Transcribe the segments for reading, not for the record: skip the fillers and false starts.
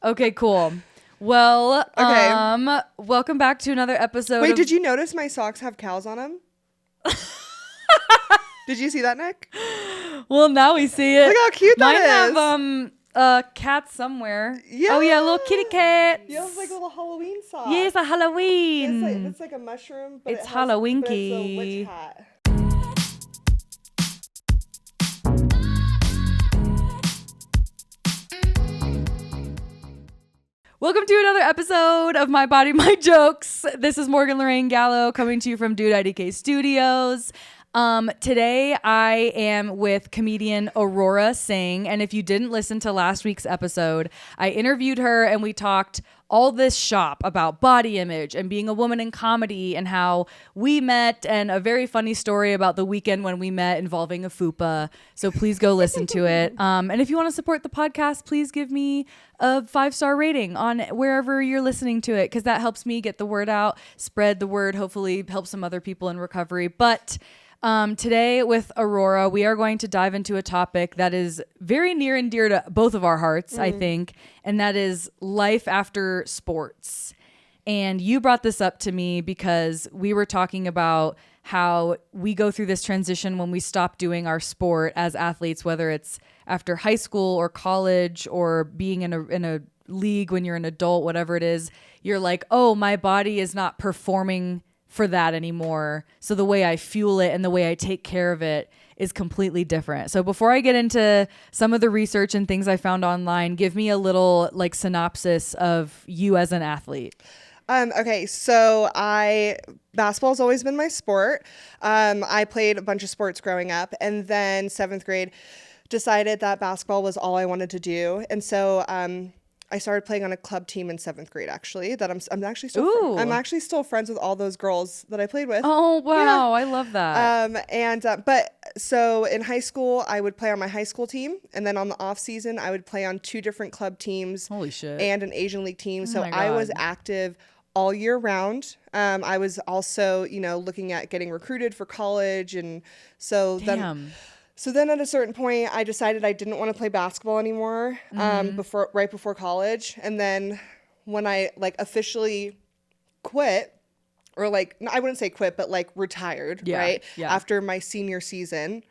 Okay, cool. Well, welcome back to another episode. Wait, did you notice my socks have cows on them? Did you see that, Nick? Well, now we see it. Look how cute Mine that is. have a cat somewhere. Yeah. Oh yeah, little kitty cat. Yeah, it's like a little Halloween sock. Yeah, it's a Halloween. It's like a mushroom, but It's Halloweenky. But it's a witch hat. Welcome to another episode of My Body, My Jokes. This is Morgan Lorraine Gallo coming to you from Dude IDK Studios. Today I am with comedian Aurora Singh, and if you didn't listen to last week's episode, I interviewed her and we talked all this shop about body image and being a woman in comedy and how we met, and a very funny story about the weekend when we met involving a fupa. So please go listen to it. And if you want to support the podcast, please give me a 5-star rating on wherever you're listening to it, because that helps me get the word out, spread the word, hopefully help some other people in recovery. But today with Aurora, we are going to dive into a topic that is very near and dear to both of our hearts, I think, and that is life after sports. And you brought this up to me because we were talking about how we go through this transition when we stop doing our sport as athletes, whether it's after high school or college or being in a league when you're an adult, whatever it is. You're like, oh, my body is not performing for that anymore. So the way I fuel it and the way I take care of it is completely different. So before I get into some of the research and things I found online, give me a little like synopsis of you as an athlete. Okay, so basketball's always been my sport. I played a bunch of sports growing up, and then 7th grade decided that basketball was all I wanted to do. And so I started playing on a club team in 7th grade, actually, that I'm actually still I'm actually still friends with all those girls that I played with. Oh, wow. Yeah. I love that. But so in high school, I would play on my high school team. And then on the off season, I would play on 2 different club teams. Holy shit. And an Asian league team. Oh so I was active all year round. I was also, looking at getting recruited for college. And so then at a certain point, I decided I didn't want to play basketball anymore right before college. And then when I officially quit, or I wouldn't say quit, but retired, right? Yeah. After my senior season,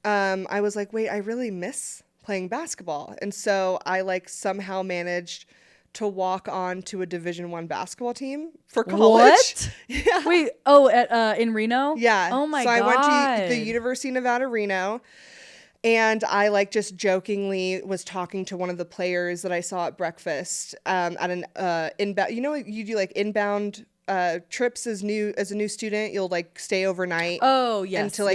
I was like, wait, I really miss playing basketball. And so I somehow managed to walk on to a Division I basketball team for college. What? Yeah. Wait, in Reno? Yeah. Oh my God. So I went to the God. University of Nevada, Reno, and I just jokingly was talking to one of the players that I saw at breakfast at an inbound. You do inbound trips as a new student. You'll stay overnight. Oh yes. Until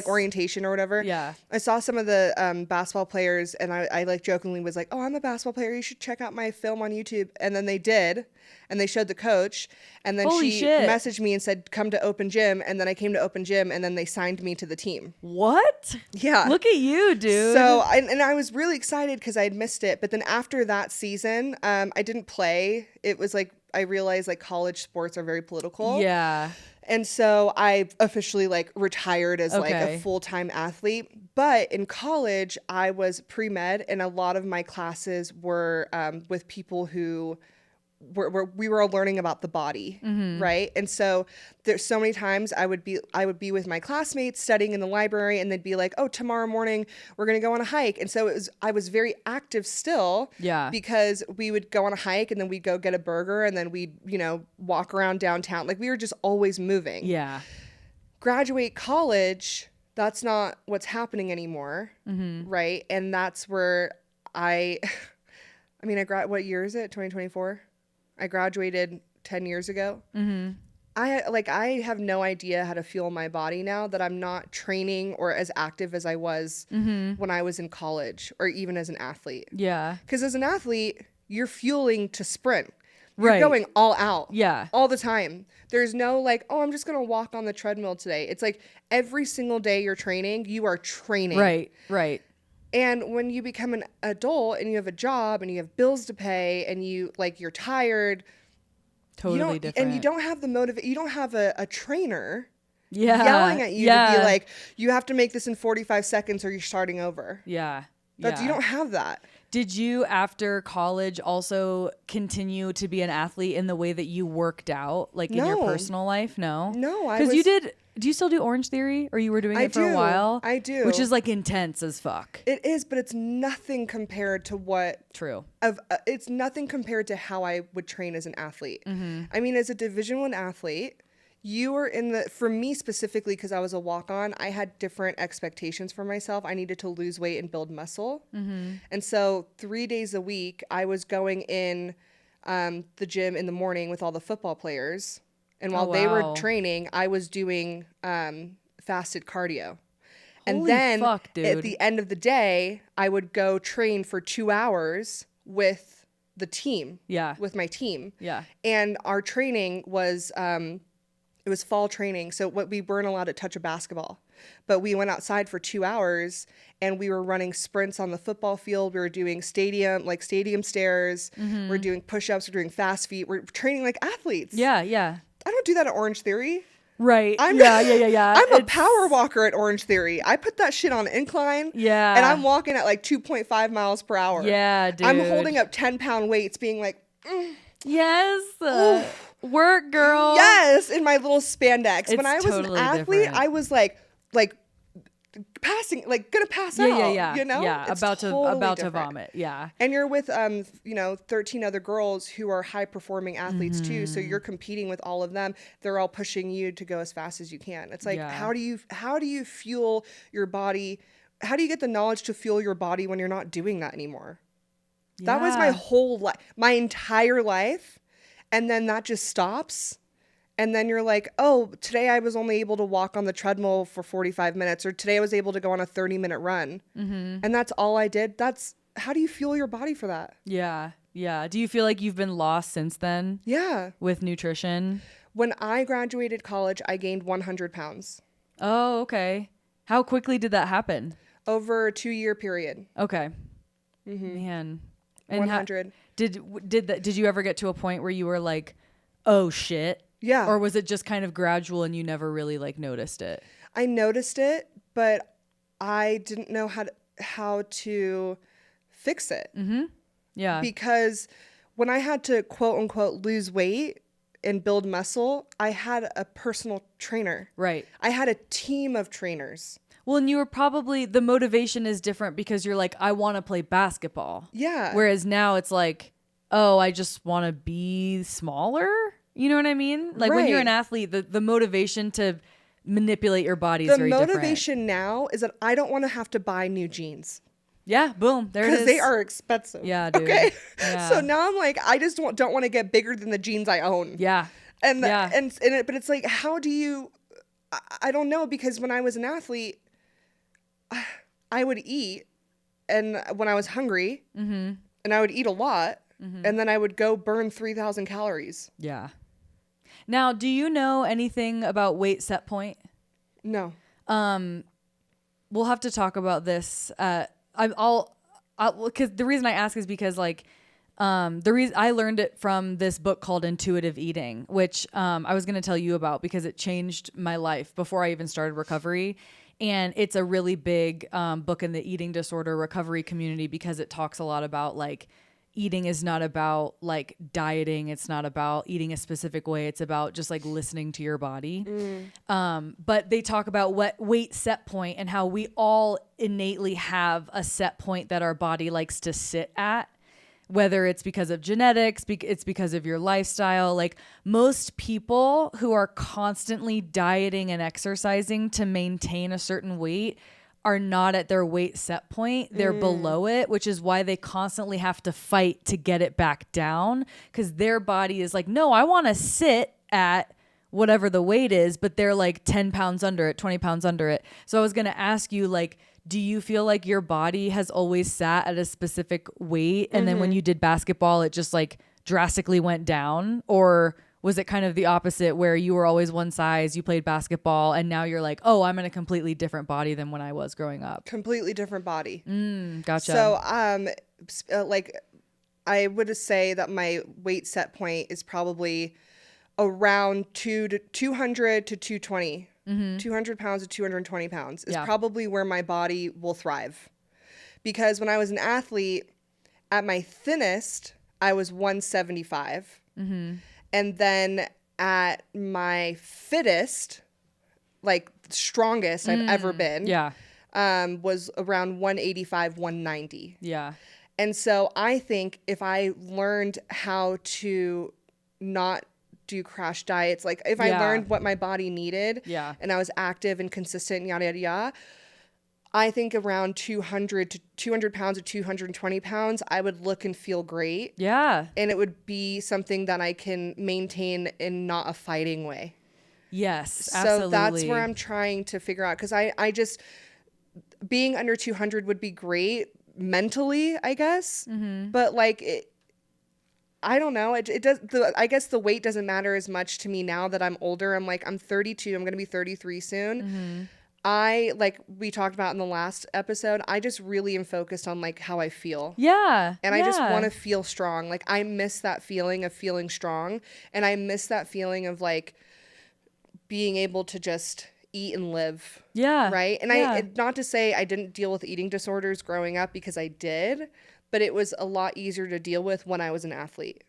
orientation or whatever. Yeah. I saw some of the basketball players, and I jokingly was like, "Oh, I'm a basketball player. You should check out my film on YouTube." And then they did, and they showed the coach, and then she messaged me and said, "Come to open gym." And then I came to open gym, and then they signed me to the team. What? Yeah. Look at you, dude. So I was really excited because I had missed it, but then after that season, I didn't play. It was I realized college sports are very political. Yeah. And so I officially retired as a full-time athlete. But in college, I was pre-med, and a lot of my classes were with people who we were learning about the body, right? And so there's so many times I would be with my classmates studying in the library, and they'd be like, "Oh, tomorrow morning we're gonna go on a hike." And so I was very active still, because we would go on a hike, and then we'd go get a burger, and then we'd walk around downtown. We were just always moving. Yeah. Graduate college, that's not what's happening anymore, right? And that's where what year is it? 2024. I graduated 10 years ago. I have no idea how to fuel my body now that I'm not training or as active as I was when I was in college, or even as an athlete. Yeah. Because as an athlete, you're fueling to sprint. You're going all out. Yeah. All the time. There's no oh, I'm just going to walk on the treadmill today. It's every single day you're training, you are training. Right. And when you become an adult and you have a job and you have bills to pay and you're tired, totally different. And you don't have the you don't have a trainer yelling at you to be you have to make this in 45 seconds or you're starting over. Yeah. You don't have that. Did you, after college, also continue to be an athlete in the way that you worked out, like in your personal life? No? No, Because you did. Do you still do Orange Theory, or you were doing it for a while? I do. Which is like intense as fuck. It is, but it's nothing compared to what. True. It's nothing compared to how I would train as an athlete. Mm-hmm. I mean, as a Division I athlete, you were for me specifically, because I was a walk-on, I had different expectations for myself. I needed to lose weight and build muscle. Mm-hmm. And so 3 days a week, I was going in the gym in the morning with all the football players. And while they were training, I was doing fasted cardio. And then at the end of the day, I would go train for 2 hours with the team. Yeah. With my team. Yeah. And our training was, it was fall training. So we weren't allowed to touch a basketball. But we went outside for 2 hours and we were running sprints on the football field. We were doing stadium stairs. Mm-hmm. We're doing push-ups. We're doing fast feet. We're training like athletes. Yeah, yeah. I don't do that at Orange Theory. Right. Yeah. I'm a power walker at Orange Theory. I put that shit on incline. Yeah. And I'm walking at like 2.5 miles per hour. Yeah, dude. I'm holding up 10-pound weights being like, yes. Work, girl. Yes. In my little spandex. It's when I was totally an athlete, different. I was like passing, like gonna pass out. Yeah. You know? Yeah. It's About totally to vomit. Yeah. And you're with 13 other girls who are high performing athletes too. So you're competing with all of them. They're all pushing you to go as fast as you can. It's like, how do you fuel your body? How do you get the knowledge to fuel your body when you're not doing that anymore? Yeah. That was my whole life, my entire life. And then that just stops. And then you're like, oh, today I was only able to walk on the treadmill for 45 minutes, or today I was able to go on a 30-minute run. Mm-hmm. And that's all I did. How do you fuel your body for that? Yeah. Yeah. Do you feel like you've been lost since then? Yeah. With nutrition? When I graduated college, I gained 100 pounds. Oh, okay. How quickly did that happen? Over a 2-year period. Okay. Mm-hmm. Man. And 100. Did you ever get to a point where you were like, oh shit? Yeah. Or was it just kind of gradual and you never really like noticed it? I noticed it, but I didn't know how to fix it. Mm-hmm. Yeah. Because when I had to quote unquote lose weight and build muscle, I had a personal trainer. Right. I had a team of trainers. Well, and you were probably, the motivation is different because you're like, I want to play basketball. Yeah. Whereas now it's like, oh, I just want to be smaller. You know what I mean? Like when you're an athlete, the motivation to manipulate your body is very different. The motivation now is that I don't want to have to buy new jeans. Yeah, boom, there it is. Because they are expensive. Yeah, dude. Okay. Yeah. So now I'm like, I just don't want to get bigger than the jeans I own. Yeah. But it's like, how do you? I don't know, because when I was an athlete, I would eat, and when I was hungry, and I would eat a lot, and then I would go burn 3,000 calories. Yeah. Now, do you know anything about weight set point? No. We'll have to talk about this. Because the reason I ask is because like, the reason I learned it from this book called Intuitive Eating, which I was going to tell you about because it changed my life before I even started recovery. And it's a really big book in the eating disorder recovery community because it talks a lot about like eating is not about like dieting. It's not about eating a specific way. It's about just like listening to your body. But they talk about what weight set point and how we all innately have a set point that our body likes to sit at. Whether it's because of genetics, it's because of your lifestyle. Like most people who are constantly dieting and exercising to maintain a certain weight are not at their weight set point. They're below it, which is why they constantly have to fight to get it back down because their body is like, no, I want to sit at whatever the weight is, but they're like 10 pounds under it, 20 pounds under it. So I was going to ask you, like, do you feel like your body has always sat at a specific weight and then when you did basketball, it just like drastically went down? Or was it kind of the opposite where you were always one size, you played basketball, and now you're like, oh, I'm in a completely different body than when I was growing up? Completely different body. Gotcha. So, like, I would say that my weight set point is probably around 200 to 220. 200 pounds to 220 pounds is probably where my body will thrive. Because when I was an athlete, at my thinnest, I was 175. And then at my fittest, like strongest I've ever been, was around 185, 190. Yeah. And so I think if I learned how to not do crash diets, like if I learned what my body needed and I was active and consistent, yada, yada, yada, I think around 200 pounds to 220 pounds, I would look and feel great. Yeah. And it would be something that I can maintain in not a fighting way. Yes, absolutely. So that's where I'm trying to figure out. Because I just, being under 200 would be great mentally, I guess. But like, I don't know. It does. I guess the weight doesn't matter as much to me now that I'm older. I'm 32. I'm going to be 33 soon. I, like we talked about in the last episode, I just really am focused on like how I feel. Yeah. And I just want to feel strong. Like I miss that feeling of feeling strong. And I miss that feeling of like being able to just eat and live. Yeah. Right. And I, not to say I didn't deal with eating disorders growing up, because I did, but it was a lot easier to deal with when I was an athlete.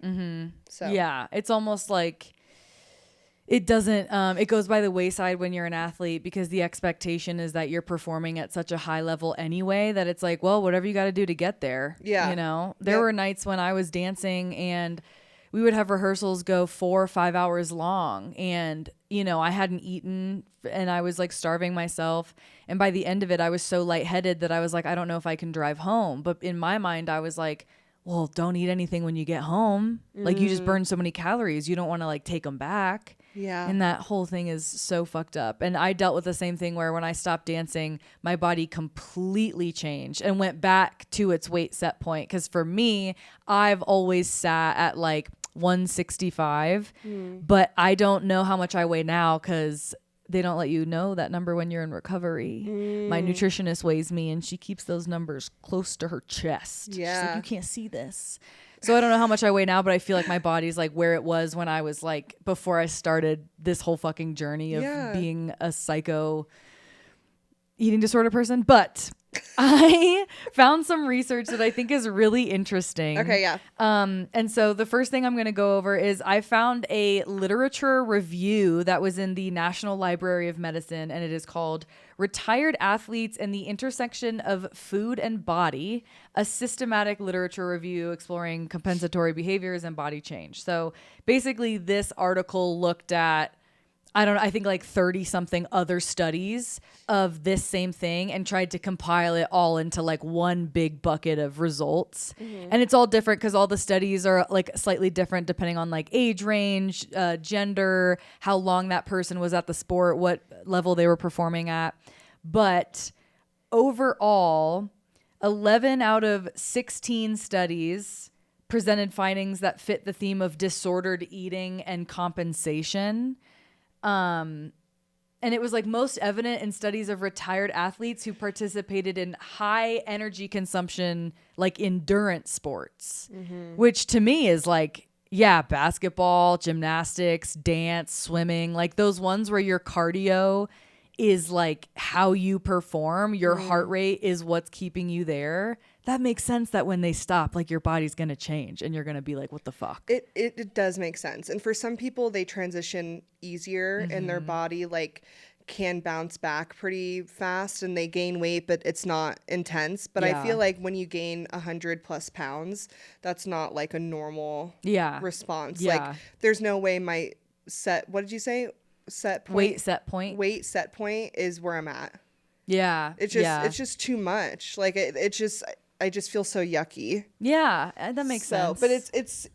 So yeah, it's almost like it doesn't, it goes by the wayside when you're an athlete, because the expectation is that you're performing at such a high level anyway, that it's like, well, whatever you got to do to get there. Yeah. You know, there were nights when I was dancing and we would have rehearsals go 4 or 5 hours long, and, you know, I hadn't eaten and I was like starving myself. And by the end of it, I was so lightheaded that I was like, I don't know if I can drive home. But in my mind, I was like, well, don't eat anything when you get home. Like, you just burn so many calories. You don't want to like take them back. Yeah. And that whole thing is so fucked up. And I dealt with the same thing where when I stopped dancing, my body completely changed and went back to its weight set point. Because for me, I've always sat at like 165, but I don't know how much I weigh now because they don't let you know that number when you're in recovery. My nutritionist weighs me and she keeps those numbers close to her chest. Yeah. She's like, you can't see this. So I don't know how much I weigh now, but I feel like my body's like where it was when I was like, before I started this whole fucking journey of being a psycho eating disorder person. But I found some research that I think is really interesting. Okay, yeah. And so the first thing I'm going to go over is I found a literature review that was in the National Library of Medicine, and it is called Retired Athletes and the Intersection of Food and Body, a systematic literature review exploring compensatory behaviors and body change. So basically this article looked at, I think like 30 something other studies of this same thing and tried to compile it all into like one big bucket of results. And it's all different because all the studies are like slightly different depending on like age range, gender, how long that person was at the sport, what level they were performing at. But overall, 11 out of 16 studies presented findings that fit the theme of disordered eating and compensation. And it was like most evident in studies of retired athletes who participated in high energy consumption, like endurance sports, which to me is like, yeah, basketball, gymnastics, dance, swimming, like those ones where your cardio is like how you perform, your heart rate is what's keeping you there. That makes sense that when they stop, like your body's going to change and you're going to be like, what the fuck? It does make sense. And for some people, they transition easier and their body like can bounce back pretty fast and they gain weight, but it's not intense. But I feel like when you gain 100+ pounds, that's not like a normal response. Like there's no way my what did you say? Weight set point is where I'm at. Yeah. It's just too much. Like I just feel so yucky. Yeah, that makes sense. But it's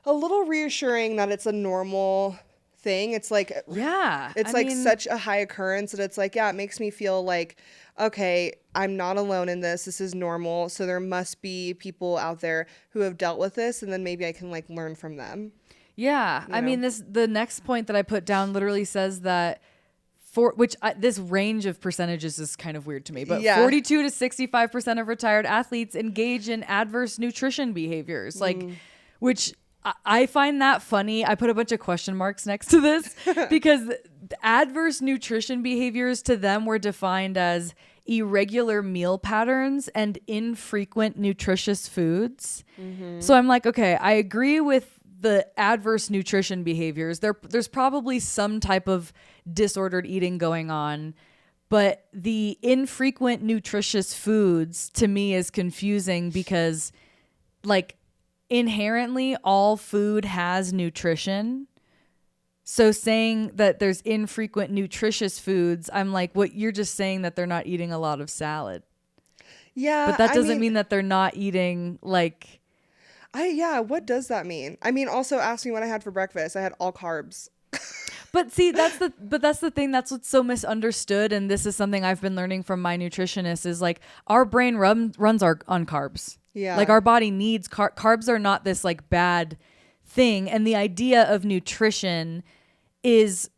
a little reassuring that it's a normal thing. It's like, it's I mean, such a high occurrence that it's like, it makes me feel like, okay, I'm not alone in this. This is normal. So there must be people out there who have dealt with this, and then maybe I can like learn from them. Yeah. I mean, the next point that I put down literally says that this range of percentages is kind of weird to me, but 42 to 65% of retired athletes engage in adverse nutrition behaviors, like, which I find that funny. I put a bunch of question marks next to this because adverse nutrition behaviors to them were defined as irregular meal patterns and infrequent nutritious foods. So I'm like, okay, I agree with the adverse nutrition behaviors. There's probably some type of disordered eating going on, but the infrequent nutritious foods to me is confusing because like inherently all food has nutrition. So saying that there's infrequent nutritious foods, I'm like, what, you're just saying that they're not eating a lot of salad. Yeah. But that doesn't mean that they're not eating like... what does that mean? I mean, also ask me what I had for breakfast. I had all carbs. But see, that's the thing. That's what's so misunderstood. And this is something I've been learning from my nutritionist is like our brain runs on carbs. Yeah. Like our body needs carbs are not this like bad thing. And the idea of nutrition is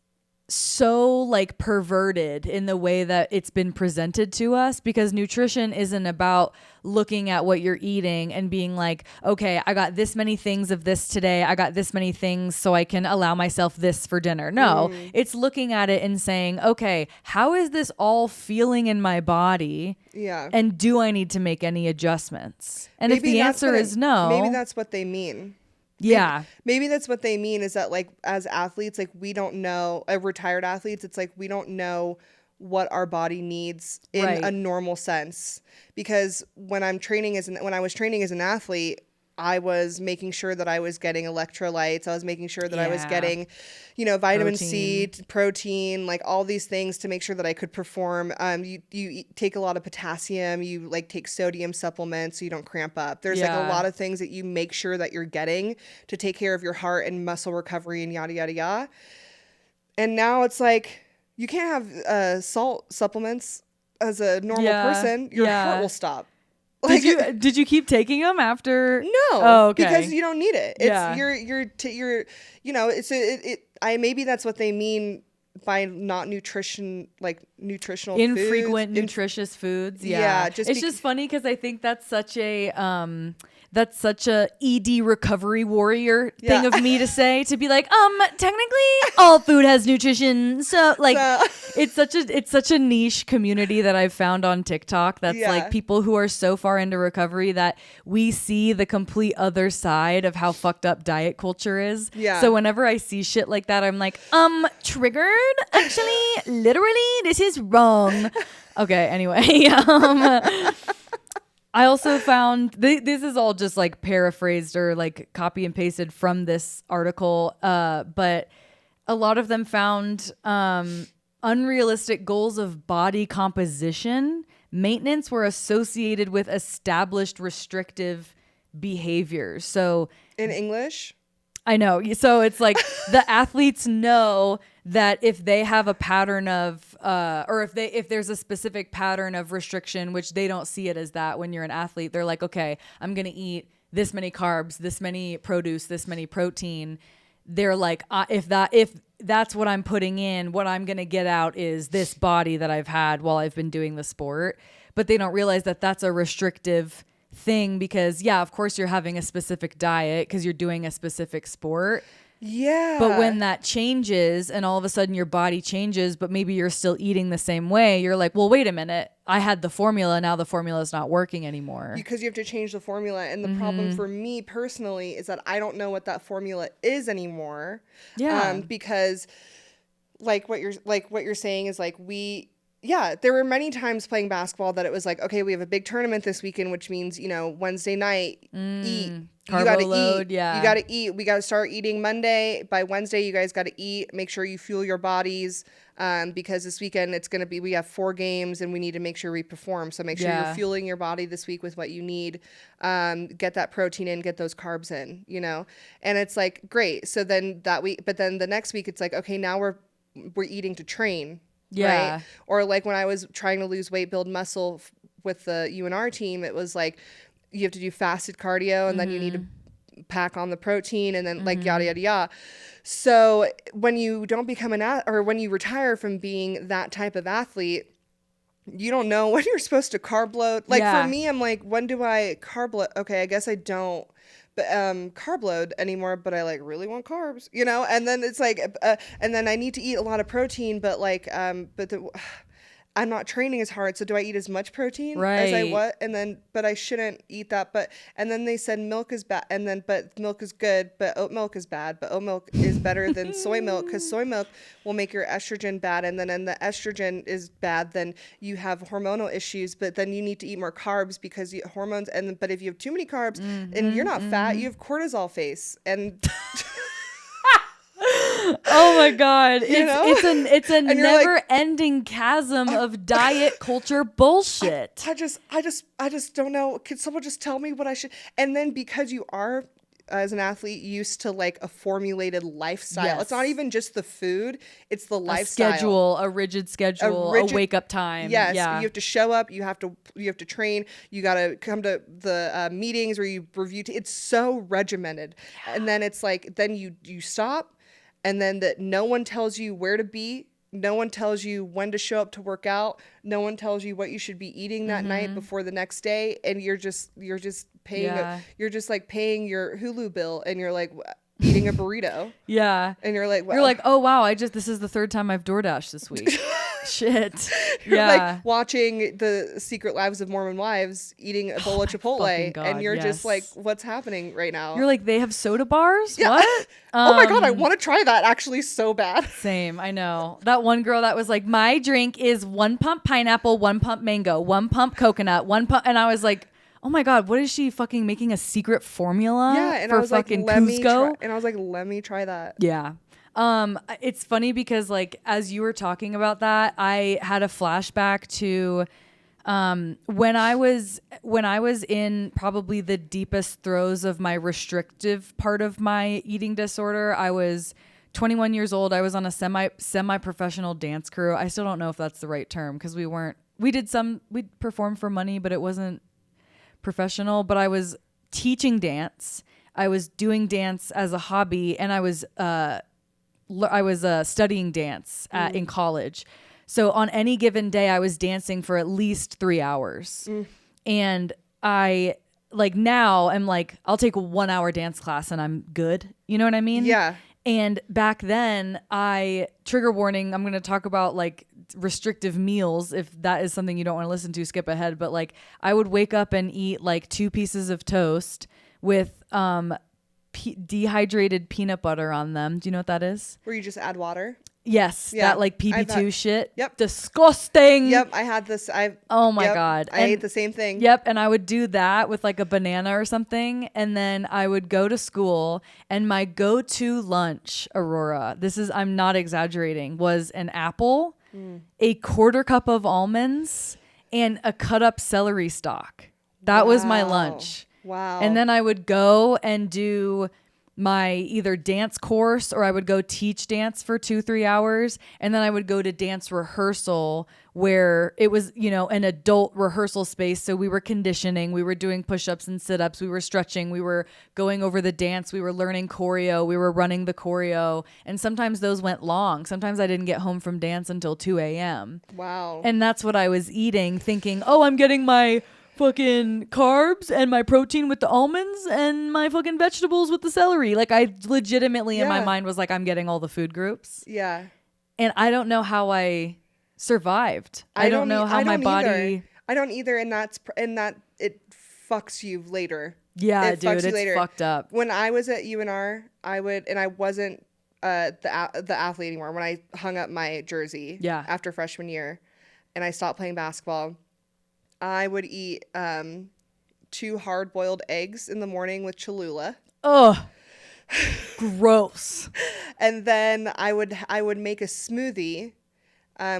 so like perverted in the way that it's been presented to us, because nutrition isn't about looking at what you're eating and being like, okay, I got this many things of this today. I got this many things so I can allow myself this for dinner. No, it's looking at it and saying, okay, how is this all feeling in my body? Yeah. And do I need to make any adjustments? And Maybe if the answer is no, maybe that's what they mean. Yeah. Maybe that's what they mean is that like as athletes, like we don't know, retired athletes, it's like we don't know what our body needs in a normal sense. Because when I was training as an athlete, I was making sure that I was getting electrolytes. I was making sure that I was getting, vitamin C, protein, like all these things to make sure that I could perform. You take a lot of potassium. You like take sodium supplements so you don't cramp up. There's like a lot of things that you make sure that you're getting to take care of your heart and muscle recovery and yada, yada, yada. And now it's like you can't have salt supplements as a normal person. Your heart will stop. Like, did you keep taking them after? No. Oh, okay. Because you don't need it. It's maybe that's what they mean by not nutritional infrequent nutritious foods. Yeah. It's just funny because I think that's such a ED recovery warrior thing of me to say, to be like, technically all food has nutrition. So like it's such a niche community that I've found on TikTok. That's like people who are so far into recovery that we see the complete other side of how fucked up diet culture is. Yeah. So whenever I see shit like that, I'm like, triggered. Actually, literally, this is wrong. Okay. Anyway, I also found this is all just like paraphrased or like copy and pasted from this article, but a lot of them found unrealistic goals of body composition maintenance were associated with established restrictive behaviors. So in English? I know. So it's like the athletes know that if they have a pattern of, or if there's a specific pattern of restriction, which they don't see it as that when you're an athlete, they're like, okay, I'm going to eat this many carbs, this many produce, this many protein. They're like, if that's what I'm putting in, what I'm going to get out is this body that I've had while I've been doing the sport. But they don't realize that that's a restrictive thing because, of course you're having a specific diet because you're doing a specific sport. Yeah. But when that changes and all of a sudden your body changes, but maybe you're still eating the same way, you're like, well, wait a minute. I had the formula. Now the formula is not working anymore. Because you have to change the formula. And the problem for me personally is that I don't know what that formula is anymore. Yeah. Because like what you're saying is like there were many times playing basketball that it was like, okay, we have a big tournament this weekend, which means, Wednesday night, eat. You got to eat. Yeah. You got to eat. We got to start eating Monday. By Wednesday, you guys got to eat. Make sure you fuel your bodies because this weekend we have 4 games and we need to make sure we perform. So make sure you're fueling your body this week with what you need. Get that protein in, get those carbs in, And it's like, great. So then that week, but then the next week, it's like, okay, now we're eating to train. Yeah. Right? Or like when I was trying to lose weight, build muscle with the UNR team, it was like you have to do fasted cardio and then you need to pack on the protein and then like yada, yada, yada. So when you don't become or when you retire from being that type of athlete, you don't know when you're supposed to carb load. Like for me, I'm like, when do I carb load? Okay, I guess I don't. But carb load anymore, but I like really want carbs, and then it's like, and then I need to eat a lot of protein, but like, I'm not training as hard, so do I eat as much protein right. as I what? And then, but I shouldn't eat that. And then they said milk is bad, but milk is good, but oat milk is bad, but oat milk is better than soy milk, because soy milk will make your estrogen bad, and then the estrogen is bad, then you have hormonal issues, but then you need to eat more carbs because hormones, but if you have too many carbs and you're not fat, you have cortisol face, and oh my God. It's a never like, ending chasm of diet culture bullshit. I just don't know. Could someone just tell me what I should? And then because you are, as an athlete, used to like a formulated lifestyle. Yes. It's not even just the food, it's the lifestyle. A rigid schedule, a wake up time. Yes. Yeah. You have to show up, you have to train, you got to come to the meetings where you review. It's so regimented. And then it's like, then you stop. And then that no one tells you where to be. No one tells you when to show up to work out. No one tells you what you should be eating that night before the next day. And you're just paying, you're just like paying your Hulu bill, and you're like eating a burrito. Yeah. And you're like, well, you're like, oh wow, this is the third time I've DoorDashed this week. Shit. You're like watching the Secret Lives of Mormon Wives eating a bowl of Chipotle, God, and you're just like, what's happening right now? You're like, they have soda bars? Yeah. What? Oh my God, I want to try that actually so bad. Same, I know. That one girl that was like, my drink is 1 pump pineapple, 1 pump mango, 1 pump coconut, 1 pump, and I was like, oh my God, what is she fucking making a secret formula and for I was fucking like, Cusco? And I was like, let me try that. Yeah. It's funny because like, as you were talking about that, I had a flashback to, when I was in probably the deepest throes of my restrictive part of my eating disorder. I was 21 years old. I was on a semi-professional dance crew. I still don't know if that's the right term, because we performed for money, but it wasn't professional. But I was teaching dance. I was doing dance as a hobby, and I was studying dance in college. So on any given day, I was dancing for at least 3 hours. And I now I'm like, I'll take a 1 hour dance class and I'm good. You know what I mean? Yeah. And back then trigger warning, I'm going to talk about like restrictive meals. If that is something you don't want to listen to, skip ahead. But like, I would wake up and eat like 2 pieces of toast with, dehydrated peanut butter on them. Do you know what that is? Where you just add water? Yes. Yeah, that like PB2 shit. Yep. Disgusting. Yep. I had this. Oh my God. I ate the same thing. Yep. And I would do that with like a banana or something. And then I would go to school, and my go-to lunch, Aurora, I'm not exaggerating, was an apple, a 1/4 cup of almonds, and a cut up celery stalk. That was my lunch. Wow. And then I would go and do my either dance course, or I would go teach dance for 2-3 hours. And then I would go to dance rehearsal, where it was, an adult rehearsal space. So we were conditioning, we were doing push-ups and sit-ups, we were stretching, we were going over the dance, we were learning choreo, we were running the choreo. And sometimes those went long. Sometimes I didn't get home from dance until 2 a.m. Wow. And that's what I was eating, thinking, oh, I'm getting my fucking carbs and my protein with the almonds and my fucking vegetables with the celery. Like, I legitimately in my mind was like, I'm getting all the food groups. Yeah. And I don't know how I survived. I don't know how my body. I don't either. And that it fucks you later. Yeah, dude, it's fucked up. When I was at UNR, I wasn't the athlete anymore. When I hung up my jersey after freshman year and I stopped playing basketball, I would eat 2 hard-boiled eggs in the morning with Cholula. Ugh, gross. And then I would make a smoothie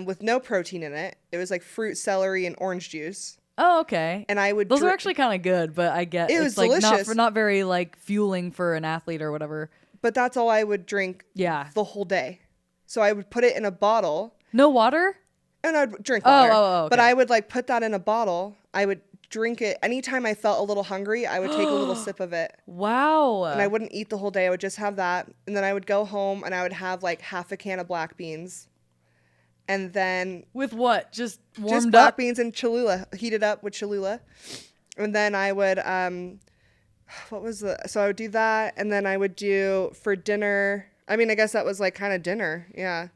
with no protein in it. It was like fruit, celery, and orange juice. Oh, okay. And I would. Those are actually kind of good, but I get it's like delicious. not very like fueling for an athlete or whatever. But that's all I would drink. The whole day. So I would put it in a bottle. No water. And I'd drink water. Okay. But I would like put that in a bottle. I would drink it. Anytime I felt a little hungry, I would take a little sip of it. Wow. And I wouldn't eat the whole day. I would just have that. And then I would go home and I would have like half a can of black beans. And then... With what? Just warmed just black beans and Cholula. Heated up with Cholula. And then I would... So I would do that. And then I would do for dinner... I mean, I guess that was like kind of dinner. Yeah.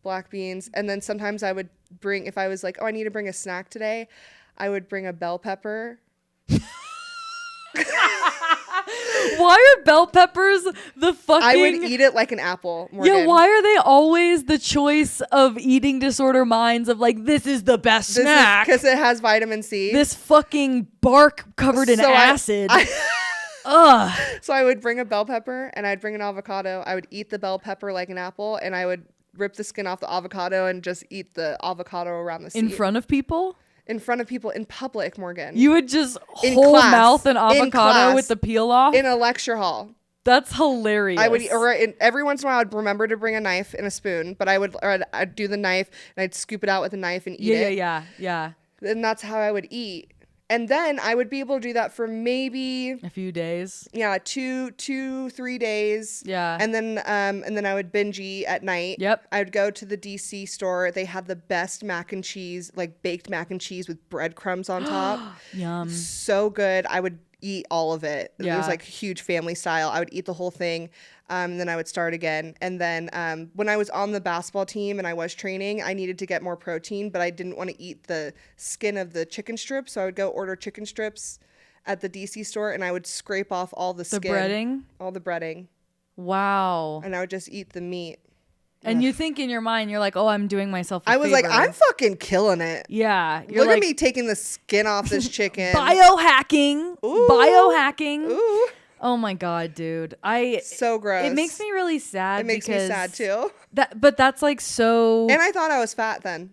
Black beans. And then sometimes I would if I was like, oh, I need to bring a snack today, I would bring a bell pepper. Why are bell peppers the fucking... I would eat it like an apple, Morgan. Yeah, why are they always the choice of eating disorder minds of like, this is the best snack? Because it has vitamin C. This fucking bark covered in acid. Ugh. So I would bring a bell pepper and I'd bring an avocado. I would eat the bell pepper like an apple and I would rip the skin off the avocado and just eat the avocado around the seed. In front of people? In front of people in public, Morgan. You would just whole mouth an avocado with the peel off? In a lecture hall. That's hilarious. I would, every once in a while, I'd remember to bring a knife and a spoon, but I'd do the knife and I'd scoop it out with a knife and eat it. Yeah. And that's how I would eat. And then I would be able to do that for maybe a few days. Yeah, 3 days. Yeah. And then I would binge eat at night. Yep. I would go to the DC store. They had the best mac and cheese, like baked mac and cheese with breadcrumbs on top. Yum. So good. I would eat all of it. Yeah. It was like huge family style. I would eat the whole thing. And then I would start again. And then when I was on the basketball team and I was training, I needed to get more protein, but I didn't want to eat the skin of the chicken strips. So I would go order chicken strips at the DC store and I would scrape off all the skin. The breading? All the breading. Wow. And I would just eat the meat. And you think in your mind, you're like, oh, I'm doing myself a favor. I was like, I'm fucking killing it. Yeah. Look at me taking the skin off this chicken. Biohacking. Ooh. Biohacking. Ooh. Oh my God, dude. So gross. It makes me really sad. It makes me sad too. But that's like so. And I thought I was fat then.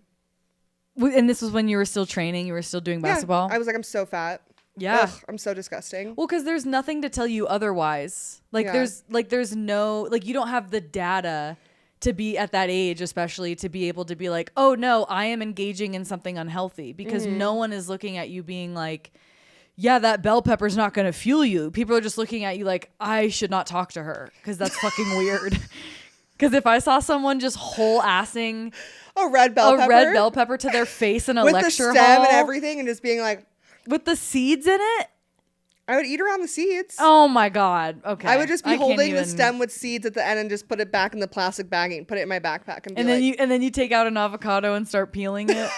And this was when you were still training. You were still doing basketball. I was like, I'm so fat. Yeah. Ugh, I'm so disgusting. Well, because there's nothing to tell you otherwise. Like there's no, like you don't have the data to be at that age, especially to be able to be like, oh no, I am engaging in something unhealthy, because no one is looking at you being like, yeah, that bell pepper's not going to fuel you. People are just looking at you like, I should not talk to her because that's fucking weird. Because if I saw someone just whole assing a red bell pepper to their face in a with lecture the stem hall and everything, and just being like, with the seeds in it, I would eat around the seeds. Oh my God. Okay. I would just be holding the stem with seeds at the end and just put it back in the plastic bag and put it in my backpack and then you take out an avocado and start peeling it.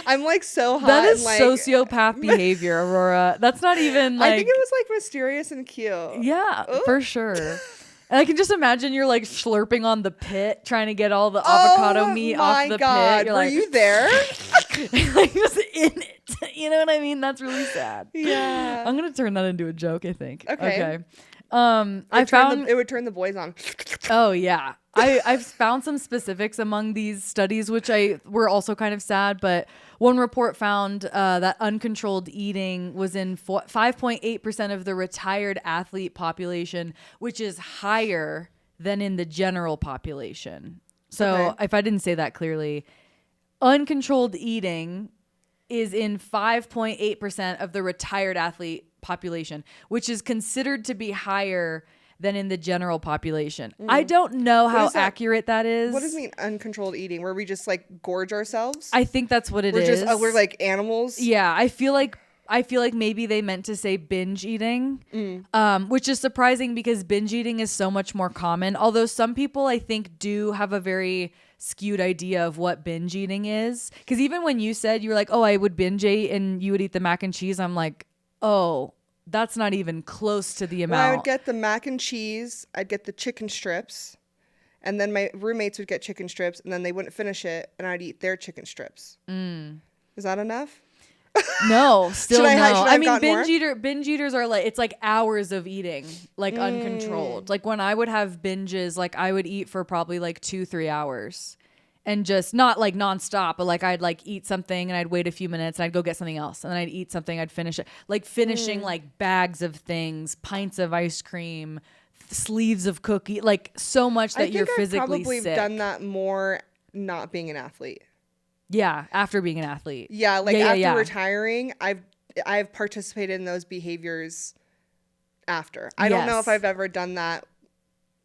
I'm like so hot. That is like, sociopath behavior, Aurora. That's not even like, I think it was like mysterious and cute. Yeah, for sure. And I can just imagine you're like slurping on the pit, trying to get all the avocado meat off the pit. You're Were like, you there? like just in it. You know what I mean? That's really sad. Yeah. I'm gonna turn that into a joke, I think. Okay. It would turn the boys on. Oh yeah. I've found some specifics among these studies, which were also kind of sad, but one report found that uncontrolled eating was in 5.8% of the retired athlete population, which is higher than in the general population. So if I didn't say that clearly, uncontrolled eating is in 5.8% of the retired athlete population, which is considered to be higher than in the general population. I don't know how accurate that is. What does it mean, uncontrolled eating? Where we just like gorge ourselves? I think that's what it is. We're like animals. Yeah, I feel like maybe they meant to say binge eating, which is surprising because binge eating is so much more common. Although some people I think do have a very skewed idea of what binge eating is. Because even when you said, you were like, oh, I would binge eat and you would eat the mac and cheese, I'm like, oh, that's not even close to the amount. Well, I would get the mac and cheese. I'd get the chicken strips. And then my roommates would get chicken strips. And then they wouldn't finish it. And I'd eat their chicken strips. Is that enough? No, still should no. I mean, binge eaters are like, it's like hours of eating, like uncontrolled. Like when I would have binges, like I would eat for probably like 2-3 hours. And just not like nonstop, but like I'd like eat something and I'd wait a few minutes and I'd go get something else. And then I'd eat something, I'd finish it. Like finishing like bags of things, pints of ice cream, sleeves of cookie, like so much that you're physically sick. I think I've probably done that more not being an athlete. Yeah, after being an athlete. Yeah, like after retiring, I've participated in those behaviors after. I don't know if I've ever done that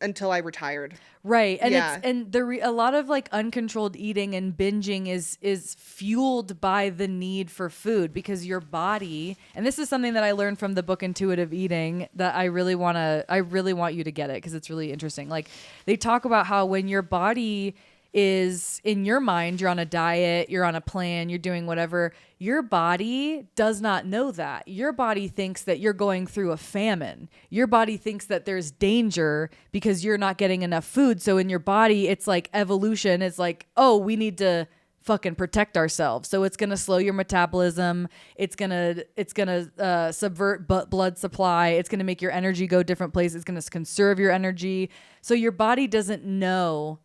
until I retired. Right. And a lot of like uncontrolled eating and binging is fueled by the need for food, because your body, and this is something that I learned from the book Intuitive Eating that I really want you to get it because it's really interesting. Like they talk about how when your body is in your mind, you're on a diet, you're on a plan, you're doing whatever. Your body does not know that. Your body thinks that you're going through a famine. Your body thinks that there's danger because you're not getting enough food. So in your body, it's like evolution. It's like, oh, we need to fucking protect ourselves. So it's going to slow your metabolism. It's going to subvert blood supply. It's going to make your energy go different places. It's going to conserve your energy. So your body doesn't know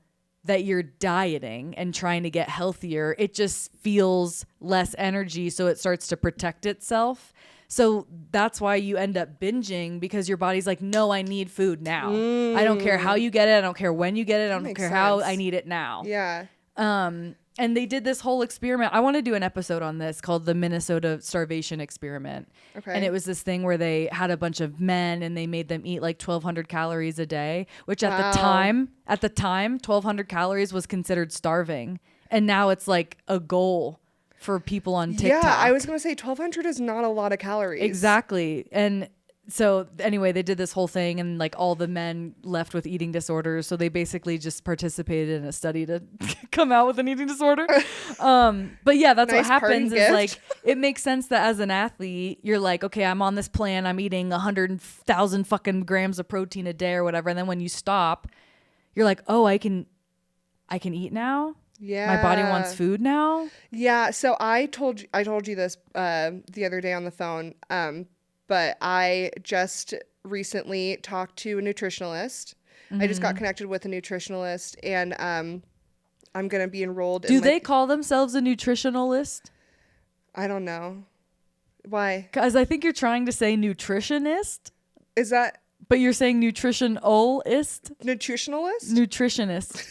that you're dieting and trying to get healthier. It just feels less energy, so it starts to protect itself. So that's why you end up binging, because your body's like, no, I need food now. I don't care how you get it. I don't care when you get it. I don't care how, I need it now. Yeah. And they did this whole experiment. I want to do an episode on this called the Minnesota starvation experiment. Okay. And it was this thing where they had a bunch of men and they made them eat like 1,200 calories a day, which at the time, 1,200 calories was considered starving. And now it's like a goal for people on TikTok. Yeah, I was going to say 1,200 is not a lot of calories. Exactly. And so anyway, they did this whole thing, and like all the men left with eating disorders. So they basically just participated in a study to come out with an eating disorder. But yeah, that's nice. What happens is like, it makes sense that as an athlete, you're like, okay, I'm on this plan. I'm eating 100,000 fucking grams of protein a day or whatever. And then when you stop, you're like, oh, I can eat now. Yeah. My body wants food now. Yeah. So I told you this the other day on the phone. But I just recently talked to a nutritionalist. I just got connected with a nutritionalist, and I'm going to be enrolled. Do they call themselves a nutritionalist? I don't know. Why? Because I think you're trying to say nutritionist. Is that? But you're saying nutritionalist? Nutritionalist? Nutritionist.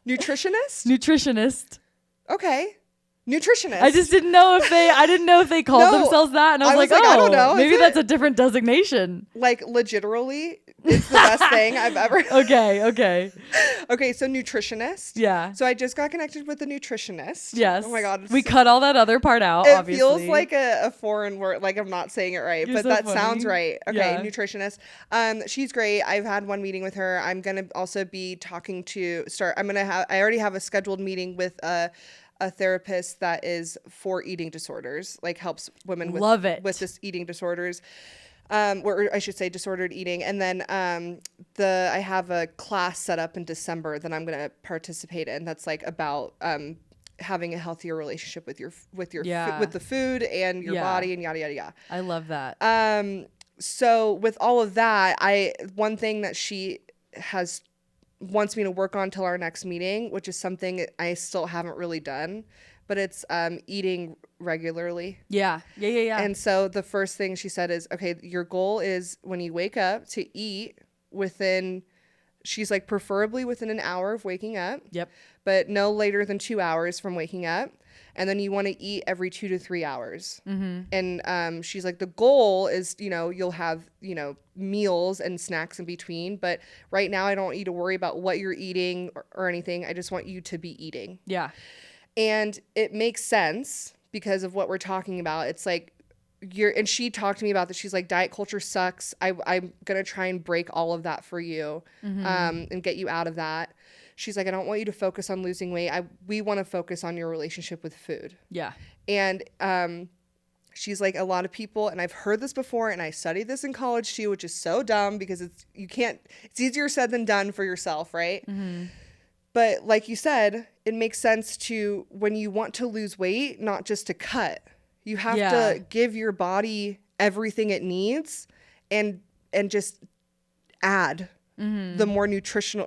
Nutritionist? Nutritionist. Okay. Nutritionist. I just didn't know if they called themselves that, and I was like, I don't know. Maybe that's a different designation. Like, legitimately, it's the best thing I've ever. Okay. Okay, so nutritionist. Yeah. So I just got connected with a nutritionist. Yes. Oh my God. We cut all that other part out, it obviously. Feels like a foreign word, like I'm not saying it right, but so that funny. Sounds right. Okay, yeah. Nutritionist. She's great. I've had one meeting with her. I'm going to also be talking to I already have a scheduled meeting with a therapist that is for eating disorders, like helps women with this eating disorders, or I should say disordered eating. And then I have a class set up in December that I'm going to participate in. That's like about having a healthier relationship with with the food and your body and yada yada yada. I love that. So with all of that, one thing that she wants me to work on till our next meeting, which is something I still haven't really done, but it's eating regularly. Yeah. And so the first thing she said is, okay, your goal is when you wake up to eat she's like, preferably within an hour of waking up. Yep. But no later than 2 hours from waking up. And then you want to eat every 2 to 3 hours. Mm-hmm. And she's like, the goal is, you'll have, meals and snacks in between. But right now I don't want you to worry about what you're eating or anything. I just want you to be eating. Yeah. And it makes sense because of what we're talking about. It's like, and she talked to me about this. She's like, diet culture sucks. I'm going to try and break all of that for you, and get you out of that. She's like, I don't want you to focus on losing weight. We want to focus on your relationship with food. Yeah. And she's like, a lot of people, and I've heard this before, and I studied this in college too, which is so dumb because it's easier said than done for yourself, right? Mm-hmm. But like you said, it makes sense to, when you want to lose weight, not just to cut. You have to give your body everything it needs and just add. Mm-hmm. The more nutritional,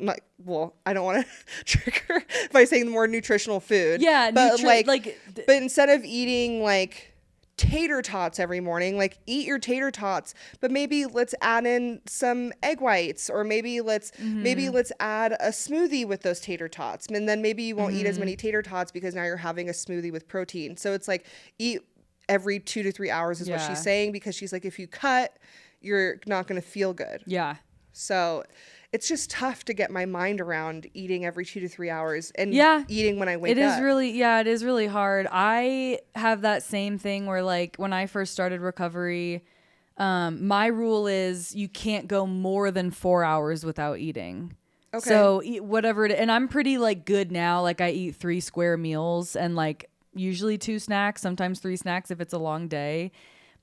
I don't want to trigger by saying the more nutritional food. Yeah, but but instead of eating like tater tots every morning, like eat your tater tots, but maybe let's add in some egg whites, or maybe let's add a smoothie with those tater tots, and then maybe you won't eat as many tater tots because now you're having a smoothie with protein. So it's like eat every 2 to 3 hours is what she's saying, because she's like, if you cut, you're not going to feel good. Yeah. So it's just tough to get my mind around eating every 2 to 3 hours and eating when I wake up. It is really hard. I have that same thing where, like, when I first started recovery, my rule is you can't go more than 4 hours without eating. Okay. So eat whatever and I'm pretty like good now. Like I eat 3 square meals and like usually 2 snacks, sometimes 3 snacks if it's a long day.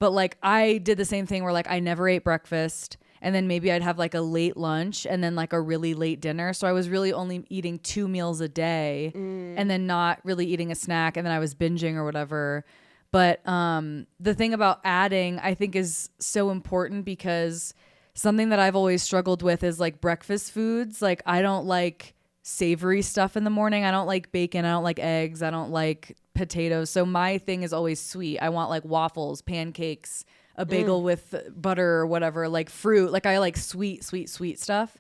But like I did the same thing where like I never ate breakfast and then maybe I'd have like a late lunch and then like a really late dinner. So I was really only eating 2 meals a day and then not really eating a snack and then I was binging or whatever. But the thing about adding I think is so important because something that I've always struggled with is like breakfast foods. Like I don't like savory stuff in the morning. I don't like bacon. I don't like eggs. I don't like potatoes. So my thing is always sweet. I want like waffles, pancakes, a bagel with butter or whatever, like fruit. Like I like sweet stuff.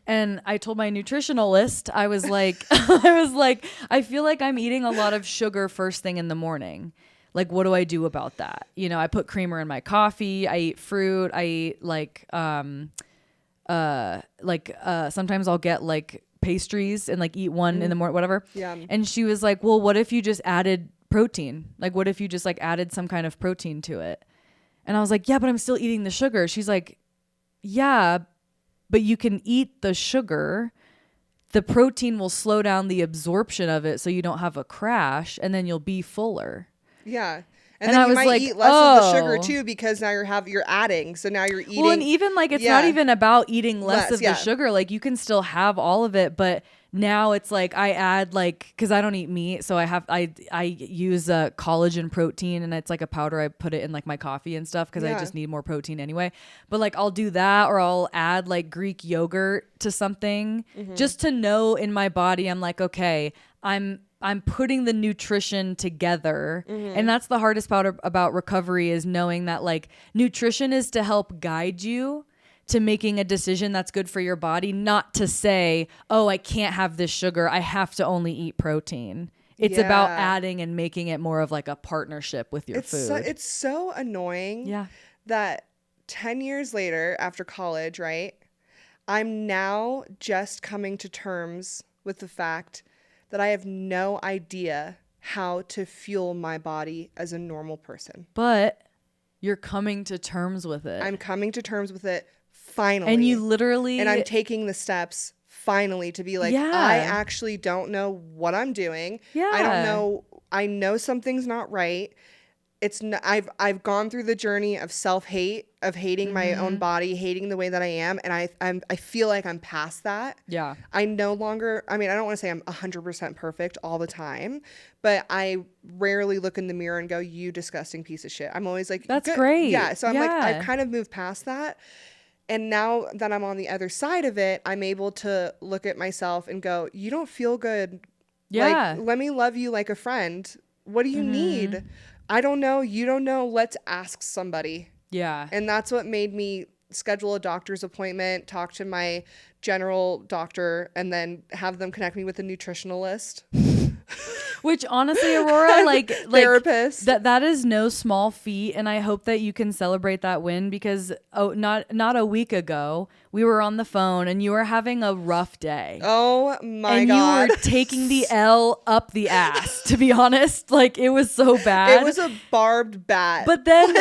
And I told my nutritionalist, I was like, I feel like I'm eating a lot of sugar first thing in the morning. Like, what do I do about that? You know, I put creamer in my coffee. I eat fruit. I eat sometimes I'll get like pastries and like eat one in the morning, whatever. Yeah. And she was like, well, what if you just added protein? Like, what if you just like added some kind of protein to it? And I was like, yeah, but I'm still eating the sugar. She's like, yeah, but you can eat the sugar. The protein will slow down the absorption of it so you don't have a crash and then you'll be fuller. Yeah. And then you might like, eat less of the sugar too because now you're adding. So now you're eating. Well, and even like it's not even about eating less of the sugar. Like you can still have all of it, but now it's like I add like because I don't eat meat, so I use collagen protein and it's like a powder. I put it in like my coffee and stuff because I just need more protein anyway. But like I'll do that or I'll add like Greek yogurt to something just to know in my body. I'm like, okay, I'm putting the nutrition together. And that's the hardest part about recovery is knowing that like nutrition is to help guide you to making a decision that's good for your body, not to say, oh, I can't have this sugar. I have to only eat protein. It's about adding and making it more of like a partnership with your food. It's so annoying that 10 years later after college, right, I'm now just coming to terms with the fact that I have no idea how to fuel my body as a normal person. But you're coming to terms with it. I'm coming to terms with it finally. And you literally... And I'm taking the steps finally to be like, I actually don't know what I'm doing. Yeah. I don't know. I know something's not right. It's not, I've gone through the journey of self-hate, of hating my own body, hating the way that I am. And I feel like I'm past that. Yeah. I no longer, I mean, I don't want to say I'm 100% perfect all the time, but I rarely look in the mirror and go, you disgusting piece of shit. I'm always like, that's great. Yeah. So I'm like, I've kind of moved past that. And now that I'm on the other side of it, I'm able to look at myself and go, you don't feel good. Yeah. Like, let me love you like a friend. What do you need? I don't know. You don't know. Let's ask somebody. Yeah. And that's what made me schedule a doctor's appointment, talk to my general doctor, and then have them connect me with a nutritionalist. Which honestly, Aurora, like therapist, that is no small feat, and I hope that you can celebrate that win because not a week ago we were on the phone and you were having a rough day. Oh my God! And you were taking the L up the ass. To be honest, like it was so bad. It was a barbed bat. But then,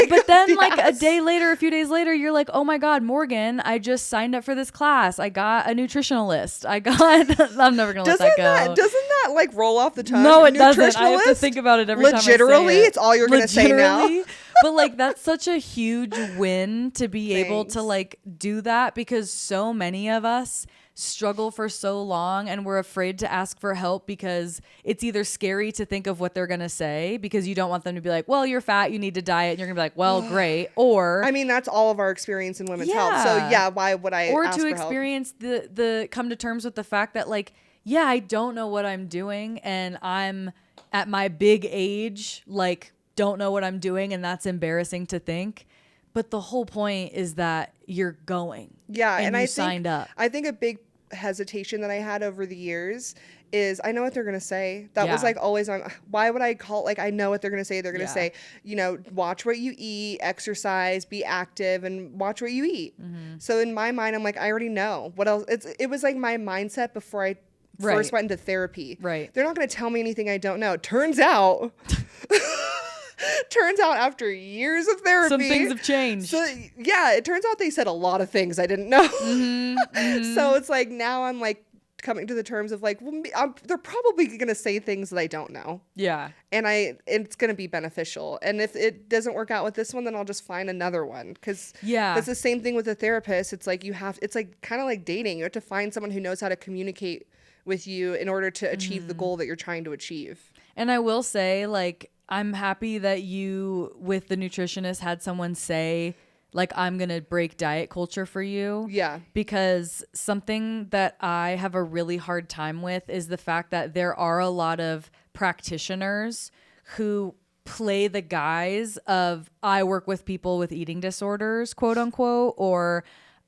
like a day later, a few days later, you're like, oh my God, Morgan, I just signed up for this class. I got a nutritionalist. I'm never gonna let that go. Doesn't that like roll off the tongue? No, it doesn't. I have to think about it every time I say it. Legitimately, it's all you're going to say now. But like, that's such a huge win to be able to like do that because so many of us struggle for so long and we're afraid to ask for help because it's either scary to think of what they're going to say because you don't want them to be like, well, you're fat, you need to diet. And you're going to be like, well, great. Or I mean, that's all of our experience in women's health. So yeah, why would I or ask to for experience help? the come to terms with the fact that like, yeah, I don't know what I'm doing and I'm at my big age, like don't know what I'm doing. And that's embarrassing to think. But the whole point is that you're going. Yeah. And I signed up. I think a big hesitation that I had over the years is I know what they're going to say. That was like always on. Why would I call? Like, I know what they're going to say. They're going to say, you know, watch what you eat, exercise, be active, and watch what you eat. So in my mind, I'm like, I already know what else. It was like my mindset before I first went into therapy. Right. They're not going to tell me anything I don't know. Turns out turns out after years of therapy, some things have changed. So yeah, it turns out they said a lot of things I didn't know. So it's like now I'm like coming to the terms of like, well, they're probably going to say things that I don't know. Yeah. And it's going to be beneficial. And if it doesn't work out with this one, then I'll just find another one. Because that's the same thing with a therapist. It's like it's like kind of like dating. You have to find someone who knows how to communicate with you in order to achieve the goal that you're trying to achieve. And I will say, like, I'm happy that you, with the nutritionist, had someone say, like, I'm going to break diet culture for you. Yeah. Because something that I have a really hard time with is the fact that there are a lot of practitioners who play the guise of, I work with people with eating disorders, quote unquote, or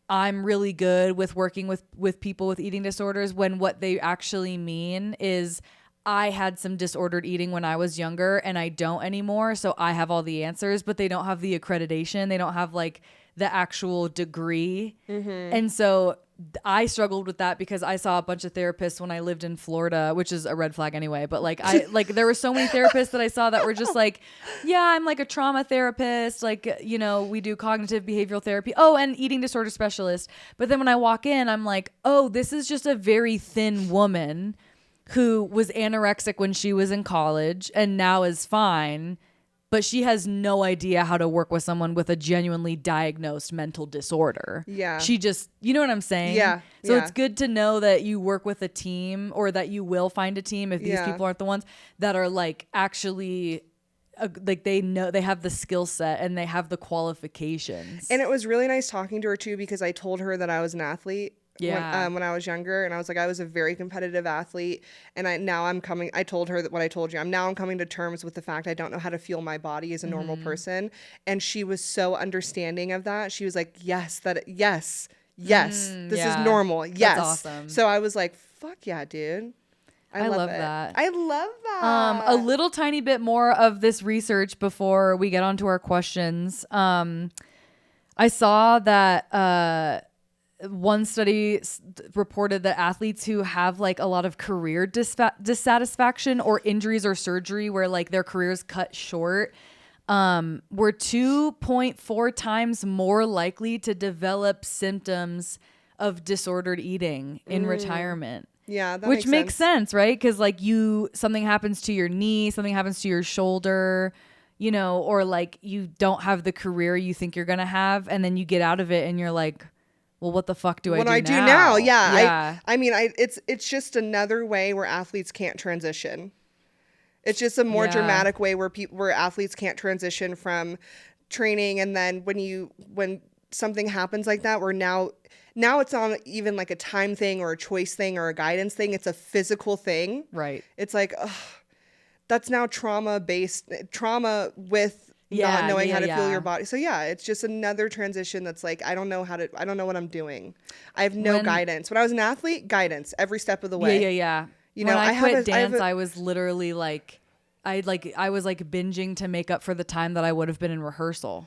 I'm really good with working with people with eating disorders, when what they actually mean is, I had some disordered eating when I was younger and I don't anymore. So I have all the answers, but they don't have the accreditation. They don't have like the actual degree. And so I struggled with that because I saw a bunch of therapists when I lived in Florida, which is a red flag anyway. But like, there were so many therapists that I saw that were just like, yeah, I'm like a trauma therapist. Like, you know, we do cognitive behavioral therapy. Oh, and eating disorder specialist. But then when I walk in, I'm like, oh, this is just a very thin woman who was anorexic when she was in college and now is fine, but she has no idea how to work with someone with a genuinely diagnosed mental disorder. Yeah. She just, you know what I'm saying? Yeah. So it's good to know that you work with a team, or that you will find a team if these people aren't the ones that are like actually like they know, they have the skill set and they have the qualifications. And it was really nice talking to her too, because I told her that I was an athlete. Yeah. When I was younger, and I was like, I was a very competitive athlete, and I told her that what I told you, I'm coming to terms with the fact I don't know how to feel my body as a normal person. And she was so understanding of that. She was like, yes, this is normal. Yes. That's awesome. So I was like, fuck yeah, dude. I love that. I love that. A little tiny bit more of this research before we get on to our questions. I saw that, one study reported that athletes who have like a lot of career dissatisfaction or injuries or surgery where like their careers cut short, were 2.4 times more likely to develop symptoms of disordered eating in retirement. Yeah, that which makes sense, right? Because like something happens to your knee, something happens to your shoulder, you know, or like you don't have the career you think you're gonna have, and then you get out of it and you're like, well, what the fuck do I do now? Yeah. I mean, it's just another way where athletes can't transition. It's just a more dramatic way where athletes can't transition from training. And then when something happens like that, where now it's on even like a time thing or a choice thing or a guidance thing. It's a physical thing. Right. It's like, that's now trauma with not knowing how to feel your body. So yeah, it's just another transition that's like, I don't know what I'm doing. I have no guidance. When I was an athlete, guidance every step of the way. Yeah. You know, when I quit dance, I was literally like, I was like binging to make up for the time that I would have been in rehearsal.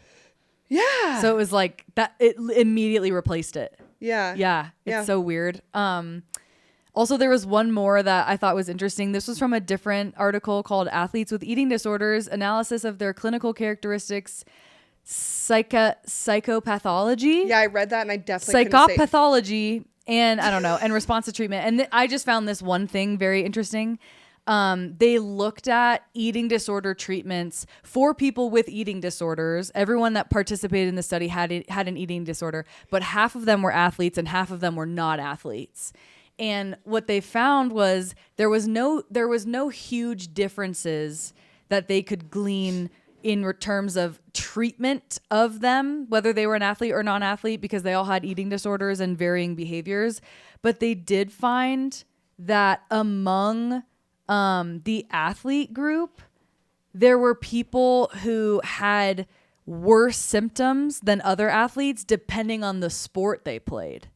Yeah. So it was like that, it immediately replaced it. Yeah. Yeah. It's so weird. Also, there was one more that I thought was interesting. This was from a different article called Athletes with Eating Disorders, Analysis of Their Clinical Characteristics, Psychopathology. Yeah, I read that and I definitely Psychopathology, and I don't know, and response to treatment. And I just found this one thing very interesting. They looked at eating disorder treatments for people with eating disorders. Everyone that participated in the study had an eating disorder, but half of them were athletes and half of them were not athletes. And what they found was there was no huge differences that they could glean in terms of treatment of them, whether they were an athlete or non-athlete, because they all had eating disorders and varying behaviors. But they did find that among the athlete group, there were people who had worse symptoms than other athletes depending on the sport they played.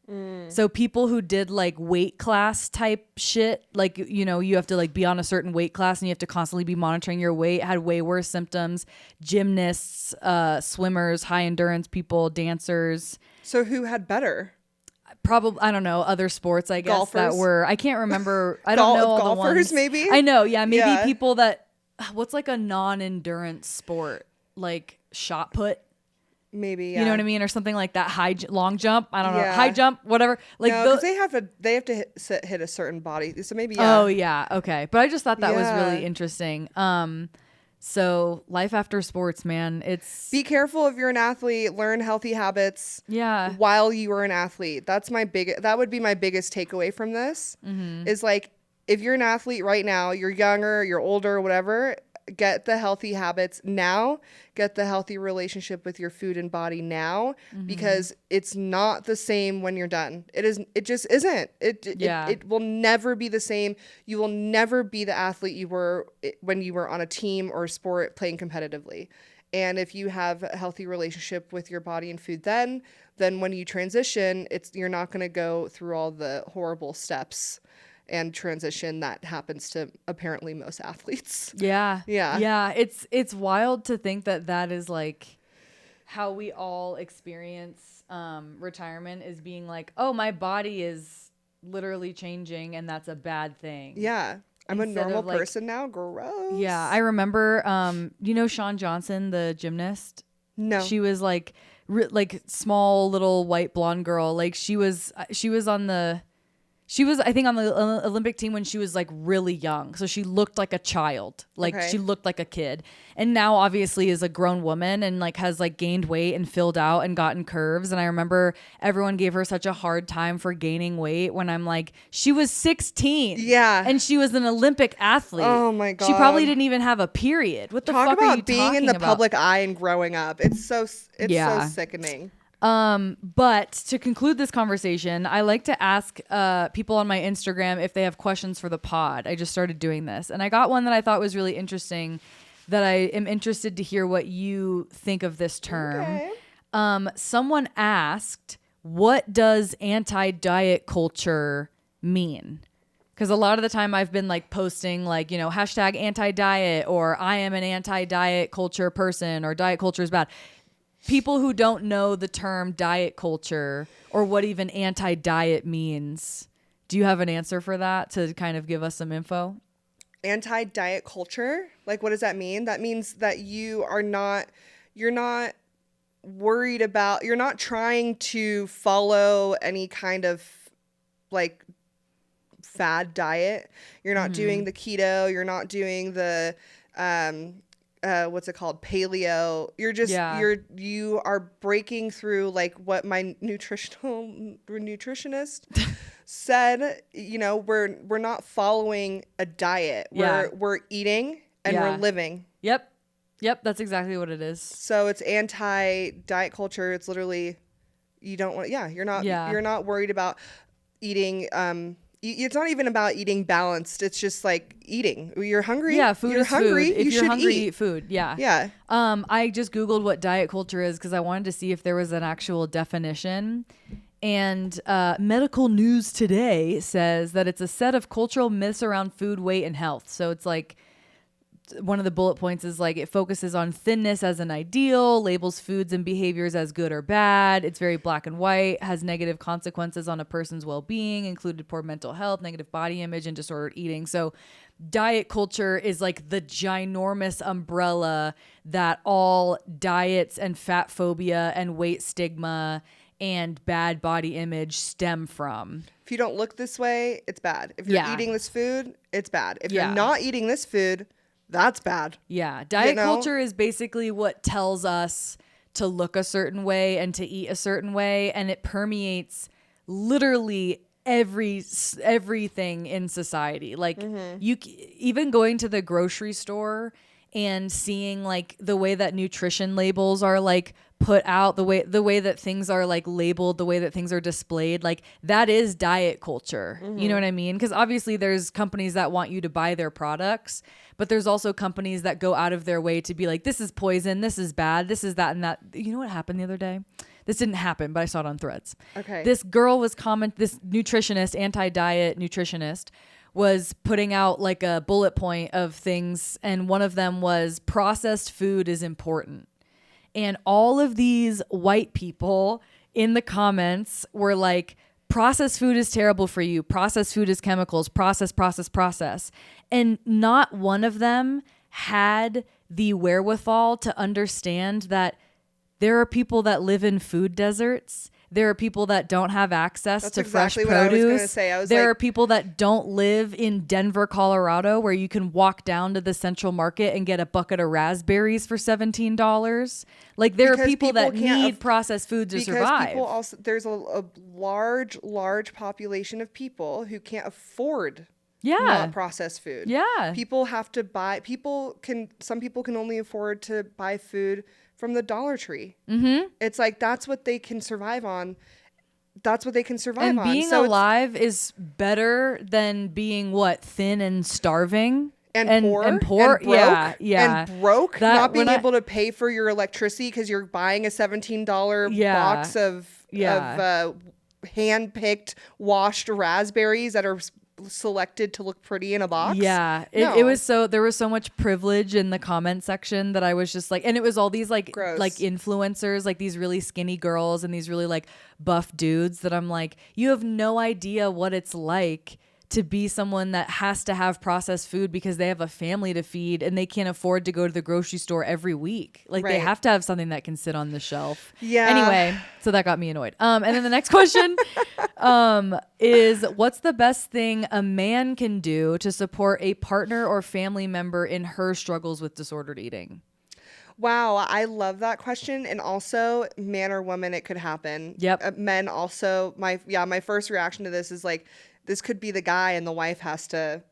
So people who did like weight class type shit, like, you know, you have to like be on a certain weight class and you have to constantly be monitoring your weight, had way worse symptoms. Gymnasts, swimmers, high endurance people, dancers. So who had better? Probably, I don't know, other sports, I guess. Golfers? That were, I can't remember. I don't know all golfers, the ones. maybe? I know, yeah, maybe people that what's like a non-endurance sport, like shot put? Maybe, yeah. You know what I mean? Or something like that. Long jump. I don't know. Yeah. High jump, whatever. Like no, because they have to hit a certain body. So maybe, yeah. Oh, yeah. Okay. But I just thought that was really interesting. So life after sports, man, be careful if you're an athlete, learn healthy habits. Yeah. While you were an athlete. That would be my biggest takeaway from this is like, if you're an athlete right now, you're younger, you're older, whatever, get the healthy habits now, get the healthy relationship with your food and body now, because it's not the same when you're done. It just isn't. It will never be the same. You will never be the athlete you were when you were on a team or a sport playing competitively. And if you have a healthy relationship with your body and food then when you transition, you're not going to go through all the horrible steps and transition that happens to apparently most athletes. Yeah. It's wild to think that is like how we all experience retirement, is being like, oh, my body is literally changing and that's a bad thing. Yeah. I'm a normal person now. Gross. Yeah. I remember, Shawn Johnson, the gymnast? No. She was like small little white blonde girl. Like she was I think, on the Olympic team when she was like really young. So she looked like a child. Like she looked like a kid. And now obviously is a grown woman and like has like gained weight and filled out and gotten curves. And I remember everyone gave her such a hard time for gaining weight when I'm like, she was 16. Yeah. And she was an Olympic athlete. Oh my God. She probably didn't even have a period. What the fuck are you talking about? Talk about being in the public eye and growing up. It's so sickening. But to conclude this conversation, I like to ask people on my Instagram if they have questions for the pod. I just started doing this, and I got one that I thought was really interesting, that I am interested to hear what you think of this term. Okay. Someone asked, what does anti-diet culture mean? Because a lot of the time I've been like posting like, hashtag anti-diet, or I am an anti-diet culture person, or diet culture is bad. People who don't know the term diet culture or what even anti-diet means, do you have an answer for that to kind of give us some info? Anti-diet culture? Like, what does that mean? That means that you're not worried about, you're not trying to follow any kind of like fad diet. You're not doing the keto. You're not doing the, what's it called? Paleo. You're just, you are breaking through like what my nutritionist said, we're not following a diet. We're eating and we're living. Yep. That's exactly what it is. So it's anti-diet culture. It's literally, you don't want, you're not worried about eating, it's not even about eating balanced. It's just like eating. You're hungry. Yeah, food is hungry. Food. If you're hungry, eat food. Yeah. Yeah. I just Googled what diet culture is because I wanted to see if there was an actual definition. And Medical News Today says that it's a set of cultural myths around food, weight, and health. So it's like, one of the bullet points is like, it focuses on thinness as an ideal, labels foods and behaviors as good or bad. It's very black and white, has negative consequences on a person's well-being, included poor mental health, negative body image, and disordered eating. So diet culture is like the ginormous umbrella that all diets and fat phobia and weight stigma and bad body image stem from. If you don't look this way, it's bad. If you're eating this food, it's bad. If you're not eating this food, that's bad. Yeah. Diet culture is basically what tells us to look a certain way and to eat a certain way. And it permeates literally everything in society. Like you even going to the grocery store and seeing like the way that nutrition labels are like put out, the way that things are like labeled, the way that things are displayed, like that is diet culture. You know what I mean? Because obviously there's companies that want you to buy their products, but there's also companies that go out of their way to be like, this is poison, this is bad, this is that and that. You know what happened the other day? This didn't happen, but I saw it on Threads. Okay. This girl was this nutritionist, anti-diet nutritionist, was putting out like a bullet point of things, and one of them was processed food is important. And all of these white people in the comments were like, processed food is terrible for you. Processed food is chemicals. Process. And not one of them had the wherewithal to understand that there are people that live in food deserts. There are people that don't have access to exactly fresh what produce. I was gonna say. There are people that don't live in Denver, Colorado, where you can walk down to the Central Market and get a bucket of raspberries for $17. Like there are people that need processed food to survive. People also, there's a large population of people who can't afford not processed food. Yeah. People have to buy. Some people can only afford to buy food from the Dollar Tree. Mm-hmm. It's like that's what they can survive on. That's what they can survive on. And being alive is better than being thin and starving and poor and broke. Yeah. And broke, not being able to pay for your electricity because you're buying a $17 box of hand-picked washed raspberries that are selected to look pretty in a box. It was there was so much privilege in the comment section that I was just like, and it was all these Gross. like influencers, like these really skinny girls and these really like buff dudes that I'm like, you have no idea what it's like to be someone that has to have processed food because they have a family to feed and they can't afford to go to the grocery store every week. Like they have to have something that can sit on the shelf. Yeah. Anyway, so that got me annoyed. And then the next question is, what's the best thing a man can do to support a partner or family member in her struggles with disordered eating? Wow, I love that question. And also, man or woman, it could happen. Yep. Men also, my first reaction to this is like, this could be the guy and the wife has to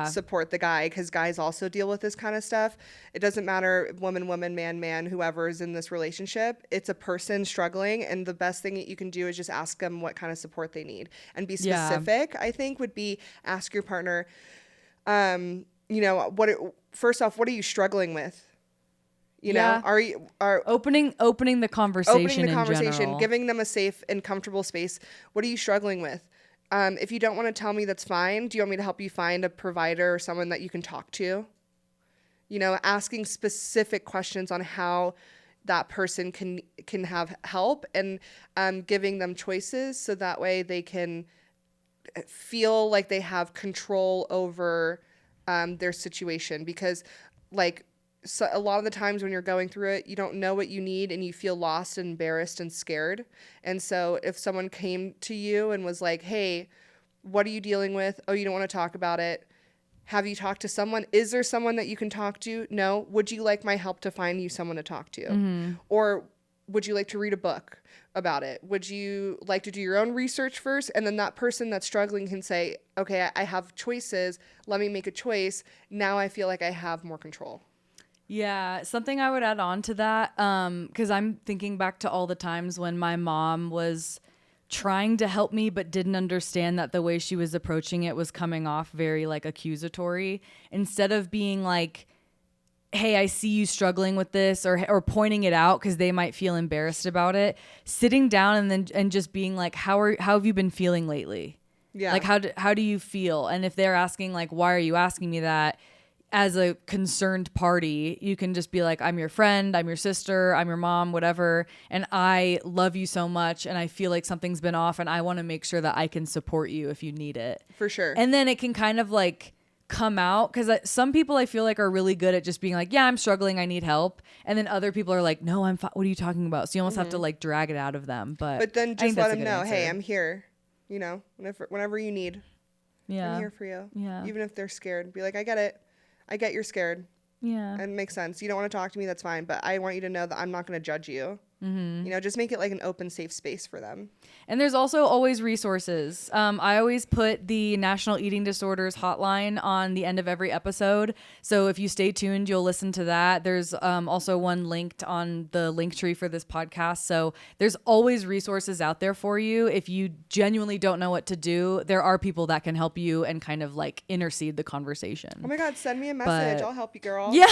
support the guy because guys also deal with this kind of stuff. It doesn't matter woman, man, whoever is in this relationship. It's a person struggling. And the best thing that you can do is just ask them what kind of support they need and be specific. I think would be ask your partner, first off, what are you struggling with? You know, are opening the conversation, in general. Giving them a safe and comfortable space. What are you struggling with? If you don't want to tell me, that's fine. Do you want me to help you find a provider or someone that you can talk to? You know, asking specific questions on how that person can have help and giving them choices so that way they can feel like they have control over their situation. Because so a lot of the times when you're going through it, you don't know what you need and you feel lost and embarrassed and scared. And so if someone came to you and was like, hey, what are you dealing with? Oh, you don't want to talk about it. Have you talked to someone? Is there someone that you can talk to? No. Would you like my help to find you someone to talk to? Mm-hmm. Or would you like to read a book about it? Would you like to do your own research first? And then that person that's struggling can say, okay, I have choices. Let me make a choice. Now I feel like I have more control. Yeah, something I would add on to that, because I'm thinking back to all the times when my mom was trying to help me but didn't understand that the way she was approaching it was coming off very like accusatory. Instead of being like, hey, I see you struggling with this, or pointing it out because they might feel embarrassed about it, sitting down and just being like, how have you been feeling lately? Yeah. Like how do you feel? And if they're asking like, why are you asking me that? As a concerned party, you can just be like, I'm your friend, I'm your sister, I'm your mom, whatever. And I love you so much. And I feel like something's been off and I want to make sure that I can support you if you need it. For sure. And then it can kind of like come out. Cause some people I feel like are really good at just being like, yeah, I'm struggling. I need help. And then other people are like, no, I'm fine. What are you talking about? So you almost have to like drag it out of them. But then just let them know, hey, I'm here. You know, whenever you need, I'm here for you. Yeah. Even if they're scared, be like, I get it. I get you're scared. Yeah. And it makes sense. You don't want to talk to me, that's fine. But I want you to know that I'm not going to judge you. Mm-hmm. You know, just make it like an open, safe space for them. And there's also always resources. I always put the National Eating Disorders hotline on the end of every episode. So if you stay tuned, you'll listen to that. There's also one linked on the link tree for this podcast. So there's always resources out there for you. If you genuinely don't know what to do, there are people that can help you and kind of like intercede the conversation. Oh my God, send me a message. I'll help you, girl. Yeah.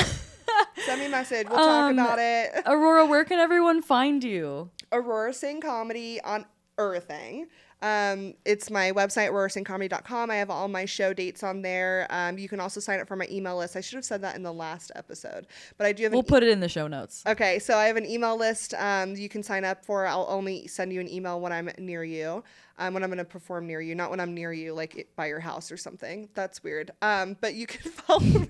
Send me a message. We'll talk about it. Aurora, where can everyone find you? Aurora Singh Comedy on Earthing. It's my website, aurorasinghcomedy.com. I have all my show dates on there. You can also sign up for my email list. I should have said that in the last episode, but I do have. We'll put it in the show notes. Okay, so I have an email list. You can sign up for. I'll only send you an email when I'm near you. When I'm going to perform near you, not when I'm near you, like by your house or something. That's weird. But you can follow me.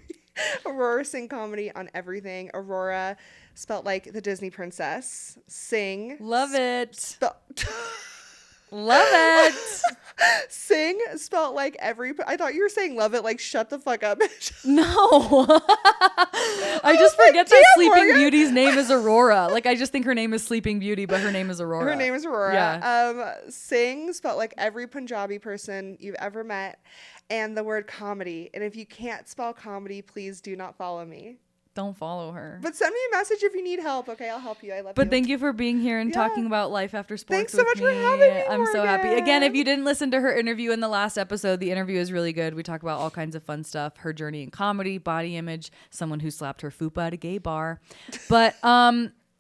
Aurora Singh comedy on everything. Aurora, spelt like the Disney princess. Singh. Love it. Love it. Sing spelt like I thought you were saying love it like shut the fuck up. No. I just forget that Sleeping Beauty's name is Aurora. Like I just think her name is Sleeping Beauty, but her name is Aurora. Her name is Aurora. Yeah. Sing spelt like every Punjabi person you've ever met, and the word comedy. And if you can't spell comedy, please do not follow me. Don't follow her. But send me a message if you need help. Okay, I'll help you. I love you. But thank you for being here and talking about life after sports. Thanks so much for having me, I'm so happy. Morgan. Again, if you didn't listen to her interview in the last episode, the interview is really good. We talk about all kinds of fun stuff, her journey in comedy, body image, someone who slapped her fupa at a gay bar. But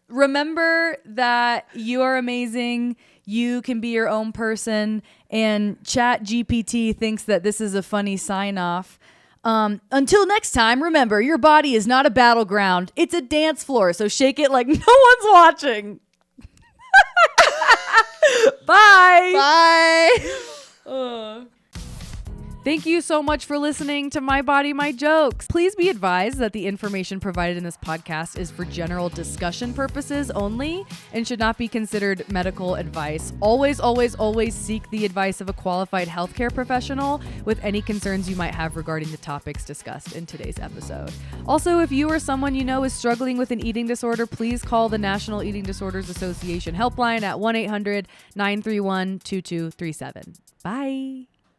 remember that you are amazing. You can be your own person. And ChatGPT thinks that this is a funny sign off. Until next time, remember, your body is not a battleground. It's a dance floor, so shake it like no one's watching. Bye. Bye. Thank you so much for listening to My Body, My Jokes. Please be advised that the information provided in this podcast is for general discussion purposes only and should not be considered medical advice. Always, always, always seek the advice of a qualified healthcare professional with any concerns you might have regarding the topics discussed in today's episode. Also, if you or someone you know is struggling with an eating disorder, please call the National Eating Disorders Association helpline at 1-800-931-2237. Bye.